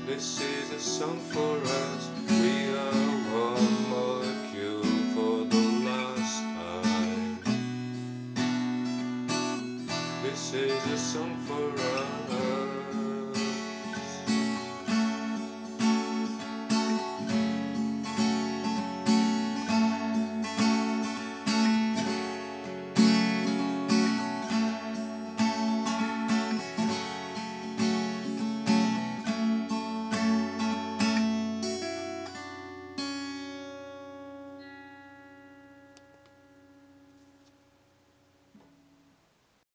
This is a song for us. We are one molecule for the last time. This is a song for us.